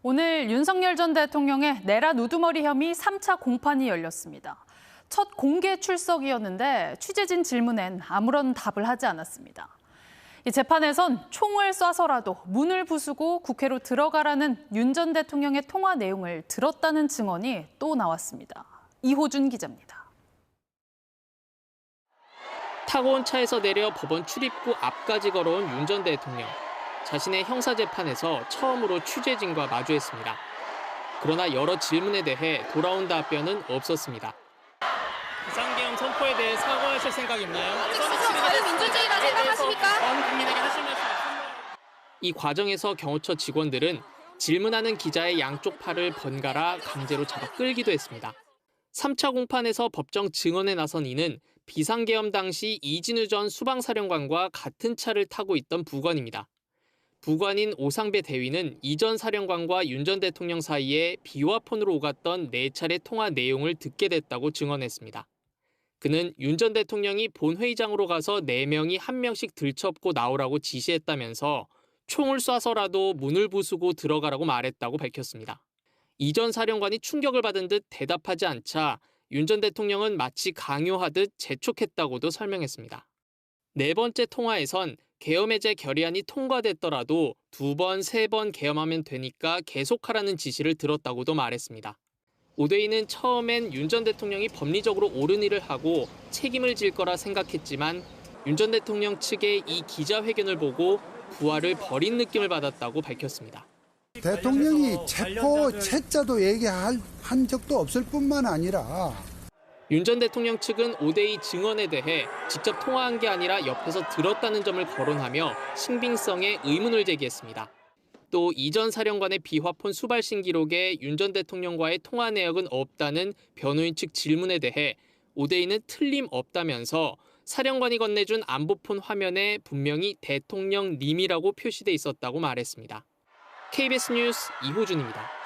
오늘 윤석열 전 대통령의 내란 우두머리 혐의 3차 공판이 열렸습니다. 첫 공개 출석이었는데 취재진 질문엔 아무런 답을 하지 않았습니다. 이 재판에선 총을 쏴서라도 문을 부수고 국회로 들어가라는 윤 전 대통령의 통화 내용을 들었다는 증언이 또 나왔습니다. 이호준 기자입니다. 타고 온 차에서 내려 법원 출입구 앞까지 걸어온 윤 전 대통령. 자신의 형사재판에서 처음으로 취재진과 마주했습니다. 그러나 여러 질문에 대해 돌아온 답변은 없었습니다. 비상계엄 선포에 대해 사과하실 생각 있나요? 과연 민주주의라 생각하십니까? 전 국민에게 하실 말씀 없습니다. 이 과정에서 경호처 직원들은 질문하는 기자의 양쪽 팔을 번갈아 강제로 잡아 끌기도 했습니다. 3차 공판에서 법정 증언에 나선 이는 비상계엄 당시 이진우 전 수방사령관과 같은 차를 타고 있던 부관입니다. 부관인 오상배 대위는 이 전 사령관과 윤 전 대통령 사이에 비화폰으로 오갔던 4차례 통화 내용을 듣게 됐다고 증언했습니다. 그는 윤 전 대통령이 본회의장으로 가서 4명이 한 명씩 들쳐업고 나오라고 지시했다면서 총을 쏴서라도 문을 부수고 들어가라고 말했다고 밝혔습니다. 이 전 사령관이 충격을 받은 듯 대답하지 않자 윤 전 대통령은 마치 강요하듯 재촉했다고도 설명했습니다. 네 번째 통화에선 계엄 해제 결의안이 통과됐더라도 2번, 3번 계엄하면 되니까 계속하라는 지시를 들었다고도 말했습니다. 오대희는 처음엔 윤 전 대통령이 법리적으로 옳은 일을 하고 책임을 질 거라 생각했지만 윤 전 대통령 측의 이 기자회견을 보고 부하를 버린 느낌을 받았다고 밝혔습니다. 대통령이 체포 채자도 얘기한 적도 없을 뿐만 아니라 윤 전 대통령 측은 오대희 증언에 대해 직접 통화한 게 아니라 옆에서 들었다는 점을 거론하며 신빙성에 의문을 제기했습니다. 또 이 전 사령관의 비화폰 수발신 기록에 윤 전 대통령과의 통화 내역은 없다는 변호인 측 질문에 대해 오대희는 틀림없다면서 사령관이 건네준 안보폰 화면에 분명히 대통령님이라고 표시돼 있었다고 말했습니다. KBS 뉴스 이호준입니다.